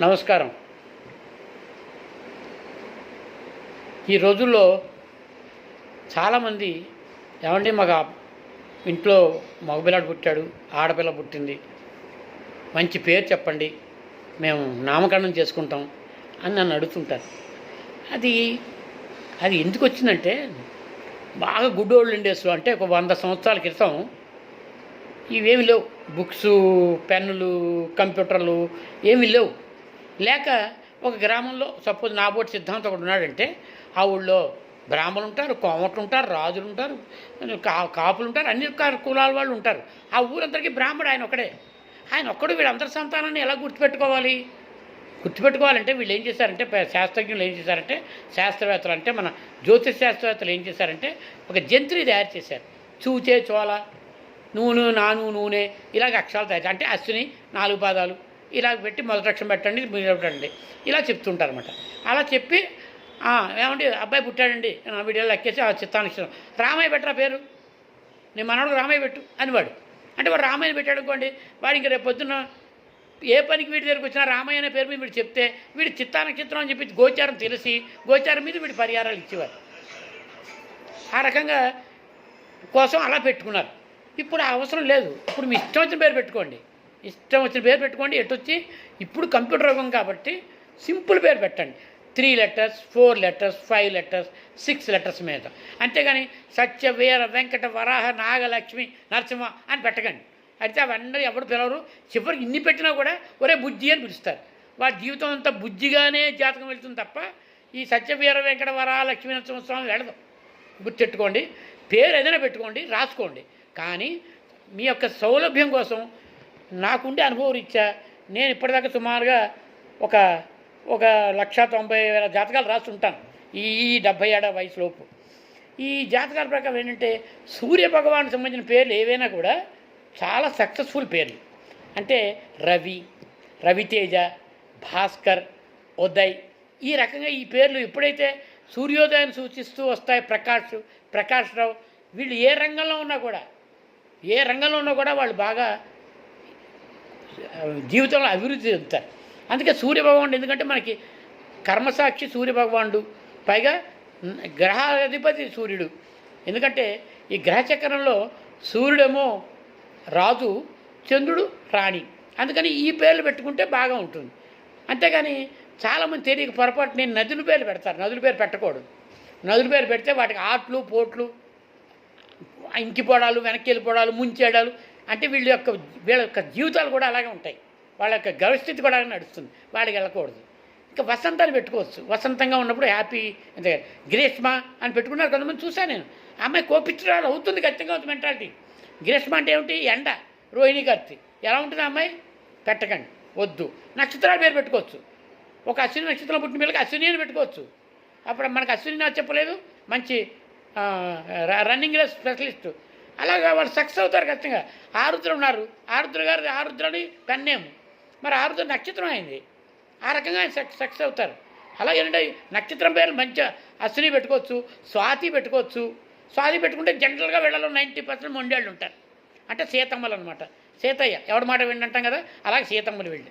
నమస్కారం. ఈ రోజుల్లో చాలామంది ఏమండి మాకు ఇంట్లో మగపిల్లాడు పుట్టాడు, ఆడపిల్ల పుట్టింది, మంచి పేరు చెప్పండి, మేము నామకరణం చేసుకుంటాం అని నన్ను అడుగుతుంటారు. అది అది ఎందుకు వచ్చిందంటే బాగా గుడ్ ఓల్డ్ డేస్లో, అంటే ఒక 100 సంవత్సరాల క్రితం ఇవేమి లేవు. బుక్స్, పెన్నులు, కంప్యూటర్లు ఏమీ లేవు. లేక ఒక గ్రామంలో సపోజ్ నాబోటి సిద్ధాంతం ఒకటి ఉన్నాడంటే ఆ ఊళ్ళో బ్రాహ్మణులు ఉంటారు, కోమట్లు ఉంటారు, రాజులు ఉంటారు, కాపులు ఉంటారు, అన్ని కులాల వాళ్ళు ఉంటారు. ఆ ఊరందరికీ బ్రాహ్మడు ఆయన ఒకడే. ఆయన ఒక్కడు వీళ్ళందరి సంతానాన్ని ఎలా గుర్తుపెట్టుకోవాలంటే వీళ్ళు ఏం చేశారంటే, శాస్త్రజ్ఞులు ఏం చేశారంటే, శాస్త్రవేత్తలు అంటే మన జ్యోతిష్ శాస్త్రవేత్తలు ఏం చేశారంటే ఒక జంతుని తయారు చేశారు. చూచే చోళ, నూనె, నాను, నూనె, ఇలాగ అక్షరాలు తయారు, అంటే అశ్విని 4 పాదాలు ఇలాగ పెట్టి మొదటి అక్షరం పెట్టండి, మీరు పెట్టండి, ఇలా చెప్తుంటారు అనమాట. అలా చెప్పి ఏమంటే అబ్బాయి పుట్టాడండి, వీడియోలో ఎక్కేసి ఆ చిత్తానక్షరం రామయ్య పెట్టరా పేరు, నేను మనవాడు రామయ్య పెట్టు అని వాడు. అంటే వాడు రామయ్య పెట్టాడు అనుకోండి, వాడు ఇంక రేపు పొద్దున్న ఏ పనికి వీడి దగ్గరికి వచ్చినా రామయ్య అనే పేరు మీద వీడు చెప్తే వీడి చిత్తానక్షత్రం అని చెప్పి గోచారం తెలిసి గోచారం మీద వీడి పరిహారాలు ఇచ్చేవారు. ఆ రకంగా కోసం అలా పెట్టుకున్నారు. ఇప్పుడు ఆ అవసరం లేదు. ఇప్పుడు మీ ఇష్టం వచ్చిన పేరు పెట్టుకోండి, ఇష్టం వచ్చిన పేరు పెట్టుకోండి. ఎటొచ్చి ఇప్పుడు కంప్యూటర్ యుగం కాబట్టి సింపుల్ పేరు పెట్టండి. 3 letters, 4 letters, 5 letters, 6 letters మీద. అంతేగాని సత్య, వీర, వెంకట, వరాహ, నాగలక్ష్మి, నరసింహ అని పెట్టకండి. అయితే అవన్నీ ఎవరు పిలవరు. చివరికి ఇన్ని పెట్టినా కూడా ఒరే బుజ్జి అని పిలుస్తారు. వాడి జీవితం అంతా బుజ్జిగానే జాతకం వెళ్తుంది తప్ప ఈ సత్య, వీర, వెంకట, వరాహ, లక్ష్మీ, నరసింహస్వామి వెళ్ళదు. గుర్తెట్టుకోండి. పేరు ఏదైనా పెట్టుకోండి, రాసుకోండి. కానీ మీ యొక్క సౌలభ్యం కోసం నాకుండే అనుభవం రీత్యా నేను ఇప్పటిదాకా సుమారుగా ఒక 1,90,000 జాతకాలు రాస్తుంటాను ఈ 70 ఏళ్ల వయసులోపు. ఈ జాతకాల ప్రకారం ఏంటంటే సూర్యభగవానికి సంబంధించిన పేర్లు ఏవైనా కూడా చాలా సక్సెస్ఫుల్ పేర్లు. అంటే రవి, రవితేజ, భాస్కర్, ఉదయ్, ఈ రకంగా ఈ పేర్లు ఎప్పుడైతే సూర్యోదయాన్ని సూచిస్తూ వస్తాయి, ప్రకాష్ రావు, వీళ్ళు ఏ రంగంలో ఉన్నా కూడా వాళ్ళు బాగా జీవితంలో అభివృద్ధి చెందుతారు. అందుకే సూర్యభగవానుడు, ఎందుకంటే మనకి కర్మసాక్షి సూర్యభగవానుడు, పైగా గ్రహాధిపతి సూర్యుడు. ఎందుకంటే ఈ గ్రహచక్రంలో సూర్యుడేమో రాజు, చంద్రుడు రాణి. అందుకని ఈ పేర్లు పెట్టుకుంటే బాగా ఉంటుంది. అంతేగాని చాలామంది తెలియక పొరపాటు నేను నదుల పేర్లు పెడతారు. నదుల పేరు పెట్టకూడదు. నదుల పేరు పెడితే వాటికి ఆట్లు, పోట్లు, ఇంకిపోవడాలు, వెనక్కి వెళ్ళిపోవడాలు, ముంచేయడాలు, అంటే వీళ్ళ యొక్క జీవితాలు కూడా అలాగే ఉంటాయి. వాళ్ళ యొక్క గవిస్థితి కూడా నడుస్తుంది. వాడికి వెళ్ళకూడదు. ఇంకా వసంతాన్ని పెట్టుకోవచ్చు. వసంతంగా ఉన్నప్పుడు హ్యాపీ, అంతే. గ్రీష్మ అని పెట్టుకున్నారు కొంతమంది, చూశాను నేను. అమ్మాయి కోపించడాలు అవుతుంది, ఖచ్చితంగా అవుతుంది మెంటాలిటీ. గ్రీష్మ అంటే ఏమిటి? ఎండ, రోహిణి కార్తి, ఎలా ఉంటుంది అమ్మాయి? పెట్టకండి, వద్దు. నక్షత్రాల పేరు పెట్టుకోవచ్చు. ఒక అశ్విని నక్షత్రం పుట్టిన పిల్లలకి అశ్విని అని పెట్టుకోవచ్చు. అప్పుడు మనకు అశ్విని నాకు చెప్పలేదు, మంచి రన్నింగ్ రేస్ స్పెషలిస్టు. అలాగా వాళ్ళు సక్సెస్ అవుతారు ఖచ్చితంగా. ఆరుద్ర ఉన్నారు, ఆరుద్ర గారు, ఆరుద్రని పెన్నేము, మరి ఆరుద్ర నక్షత్రం అయింది. ఆ రకంగా ఆయన సక్సెస్ అవుతారు. అలాగేనంటే నక్షత్రం పేర్లు మంచిగా అశ్విని పెట్టుకోవచ్చు, స్వాతి పెట్టుకోవచ్చు. స్వాతి పెట్టుకుంటే జనరల్గా వీళ్ళలో 90% మొండేళ్ళు ఉంటారు. అంటే సీతమ్మలు అనమాట. సీతయ్య ఎవడి మాట వింటాం కదా, అలాగే సీతమ్మలు వీళ్ళు.